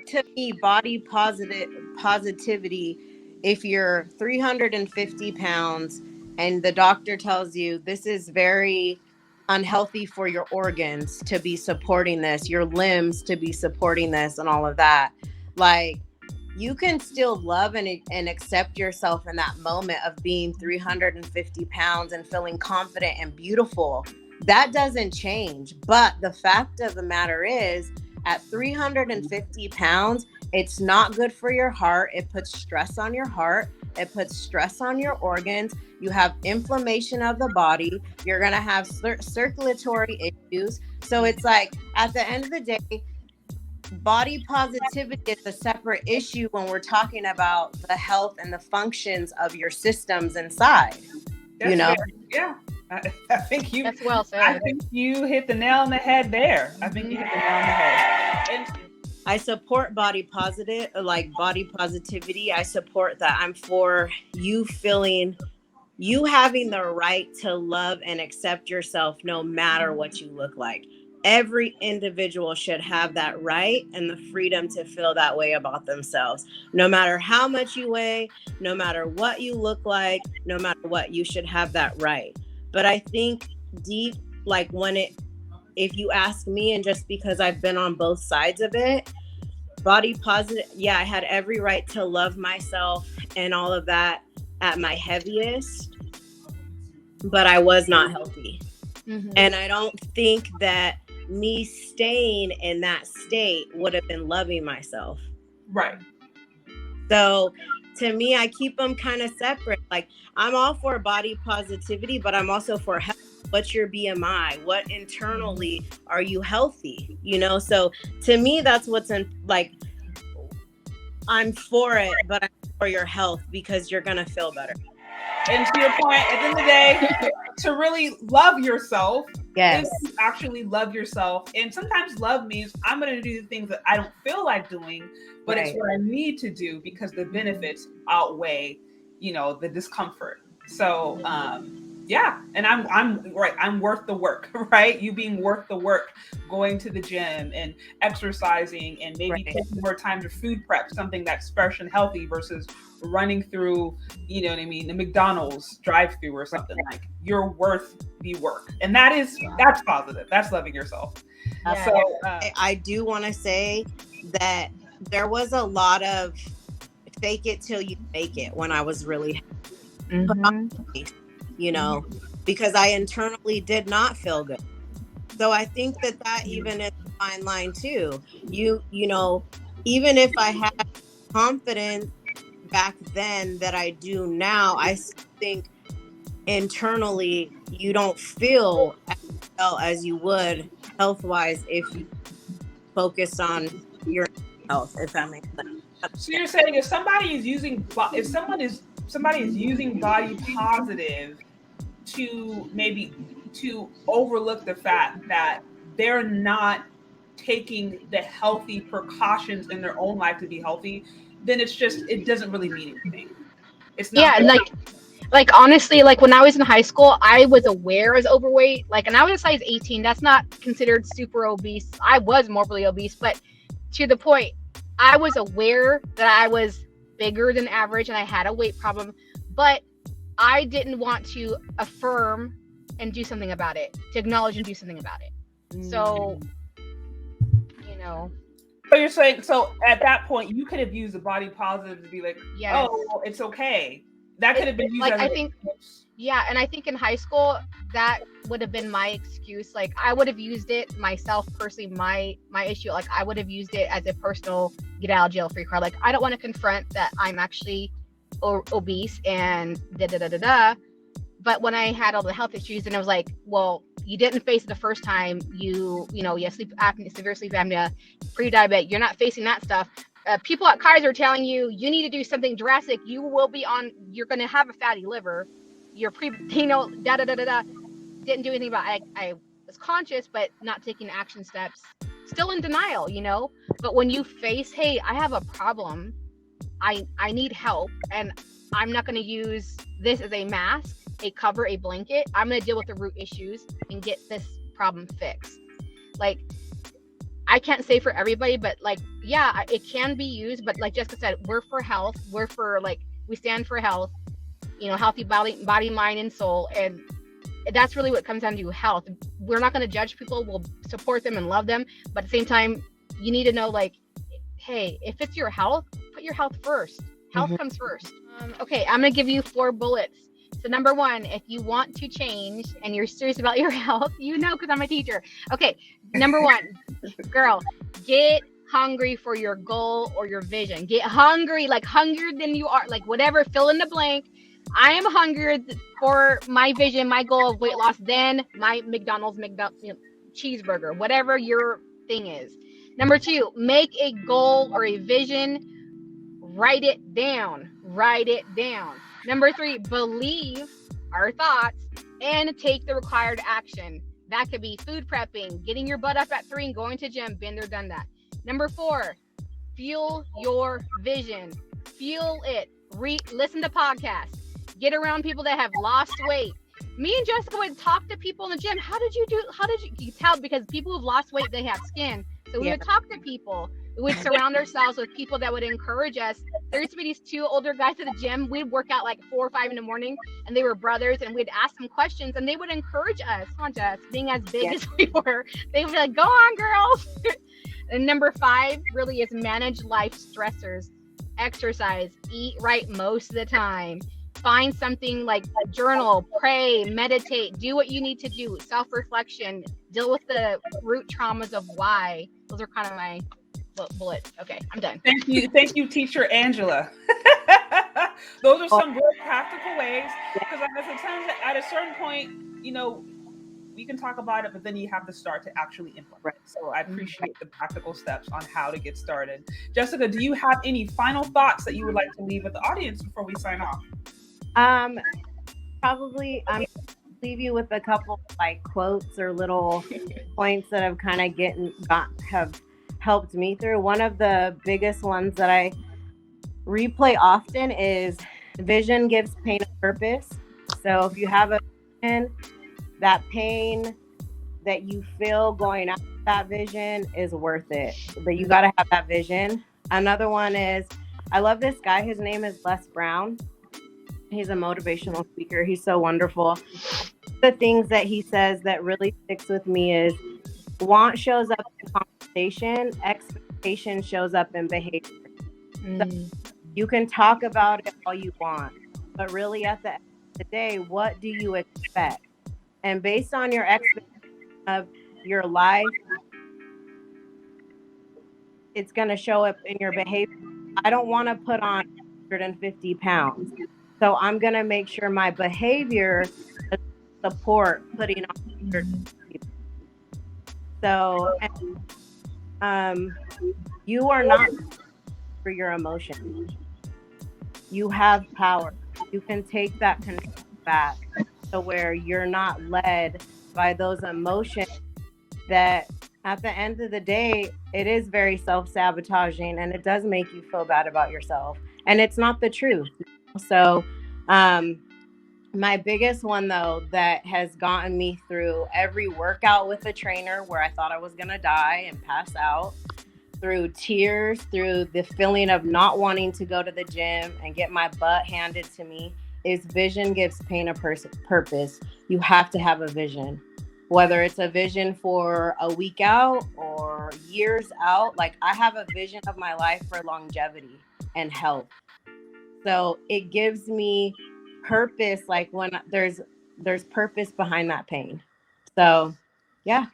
to me, positivity, if you're 350 pounds and the doctor tells you this is very unhealthy for your organs to be supporting this, your limbs to be supporting this, and all of that, like, you can still love and accept yourself in that moment of being 350 pounds and feeling confident and beautiful. That doesn't change. But the fact of the matter is, at 350 pounds, it's not good for your heart. It puts stress on your heart. It puts stress on your organs. You have inflammation of the body. You're going to have circulatory issues. So it's like, at the end of the day, body positivity is a separate issue when we're talking about the health and the functions of your systems inside. That's you know? Yeah. I think you. That's well said. I think you hit the nail on the head there. I think you hit the nail on the head. And I support body positivity. I support that. I'm for you having the right to love and accept yourself no matter what you look like. Every individual should have that right and the freedom to feel that way about themselves. No matter how much you weigh, no matter what you look like, no matter what, you should have that right. But I think deep, like if you ask me, and just because I've been on both sides of it, body positive, yeah, I had every right to love myself and all of that at my heaviest, but I was not healthy. Mm-hmm. And I don't think that me staying in that state would have been loving myself. Right. So to me, I keep them kind of separate. Like, I'm all for body positivity, but I'm also for health. What's your BMI? What internally are you healthy? So to me, that's what's I'm for it, but I'm for your health because you're going to feel better. And to your point, at the end of the day, to really love yourself, yes, is actually love yourself. And sometimes love means I'm going to do the things that I don't feel like doing, but right, it's what I need to do because the benefits outweigh, the discomfort. So, yeah. And I'm right. I'm worth the work, right? You being worth the work, going to the gym and exercising and maybe taking more time to food prep, something that's fresh and healthy versus running through, the McDonald's drive-through or something. Like, you're worth the work. And that's positive. That's loving yourself. Yeah. So I do want to say that there was a lot of fake it till you make it when I was really, because I internally did not feel good. So I think that even is a fine line too. Even if I had confidence back then that I do now, I think internally you don't feel as well as you would health-wise if you focused on your health, if that makes sense. So you're saying if somebody is using body positive to overlook the fact that they're not taking the healthy precautions in their own life to be healthy, then it doesn't really mean anything. It's not. Yeah, like honestly, like when I was in high school, I was aware I was overweight. Like, and I was a size 18. That's not considered super obese. I was morbidly obese, but to the point, I was aware that I was bigger than average and I had a weight problem, but I didn't want to affirm and do something about it, to acknowledge and do something about it. So, So you're saying, so at that point, you could have used the body positive to be like, yes, oh, it's okay. That could have been used as and I think in high school, that would have been my excuse. Like, I would have used it myself personally, my issue. Like, I would have used it as a personal get out of jail free card. Like, I don't want to confront that I'm actually obese and da-da-da-da-da. But when I had all the health issues, and I was like, well, you didn't face it the first time. You have sleep apnea, severe sleep apnea, pre-diabetic. You're not facing that stuff. People at Kaiser are telling you need to do something drastic. You're going to have a fatty liver. You're da-da-da-da-da. Didn't do anything about it. I was conscious, but not taking action steps. Still in denial, But when you face, hey, I have a problem. I need help. And I'm not going to use this as a mask, a cover, a blanket. I'm going to deal with the root issues and get this problem fixed. Like, I can't say for everybody, but like, yeah, it can be used. But like Jessica said, we're for health. We're for like, we stand for health, healthy body, mind, and soul. And that's really what comes down to health. We're not going to judge people. We'll support them and love them. But at the same time, you need to know, like, hey, if it's your health, put your health first. Health comes first. Okay, I'm going to give you 4 bullets. So number 1, if you want to change and you're serious about your health, because I'm a teacher. Okay, number 1, girl, get hungry for your goal or your vision. Get hungry, like hungrier than you are, like whatever, fill in the blank. I am hungrier for my vision, my goal of weight loss than my McDonald's cheeseburger, whatever your thing is. Number 2, make a goal or a vision. Write it down. Write it down. Number 3, believe our thoughts and take the required action. That could be food prepping, getting your butt up at 3 and going to gym. Been there, done that. Number 4, feel your vision. Feel it. Listen to podcasts. Get around people that have lost weight. Me and Jessica would talk to people in the gym. How did you tell? Because people who've lost weight, they have skin. So we would talk to people. We would surround ourselves with people that would encourage us. There used to be these 2 older guys at the gym. We'd work out like 4 or 5 in the morning, and they were brothers, and we'd ask them questions, and they would encourage us. Come on, Jess, being as big as we were, they would be like, go on, girls. And number 5 really is manage life stressors. Exercise, eat right most of the time. Find something like a journal, pray, meditate, do what you need to do, self-reflection, deal with the root traumas of why. Those are kind of my bullets. Okay, I'm done. Thank you, Teacher Angela. Those are some very practical ways, because at a certain point, we can talk about it, but then you have to start to actually implement. Right. So I appreciate the practical steps on how to get started. Jessica, do you have any final thoughts that you would like to leave with the audience before we sign off? Probably leave you with a couple like quotes or little points that have kind of have helped me through. One of the biggest ones that I replay often is vision gives pain a purpose. So if you have a vision, that pain that you feel going after that vision is worth it. But you got to have that vision. Another one is, I love this guy. His name is Les Brown. He's a motivational speaker. He's so wonderful. The things that he says that really sticks with me is want shows up in conversation, expectation shows up in behavior. So you can talk about it all you want, but really at the end of the day, what do you expect? And based on your expectation of your life, it's going to show up in your behavior. I don't want to put on 150 pounds. So I'm going to make sure my behavior support putting on 150 pounds. So you are not for your emotions. You have power. You can take that control back to where you're not led by those emotions that at the end of the day, it is very self-sabotaging and it does make you feel bad about yourself. And it's not the truth. So my biggest one, though, that has gotten me through every workout with a trainer where I thought I was going to die and pass out, through tears, through the feeling of not wanting to go to the gym and get my butt handed to me, is vision gives pain a purpose. You have to have a vision, whether it's a vision for a week out or years out. Like I have a vision of my life for longevity and health. So it gives me purpose, like when there's purpose behind that pain. So yeah.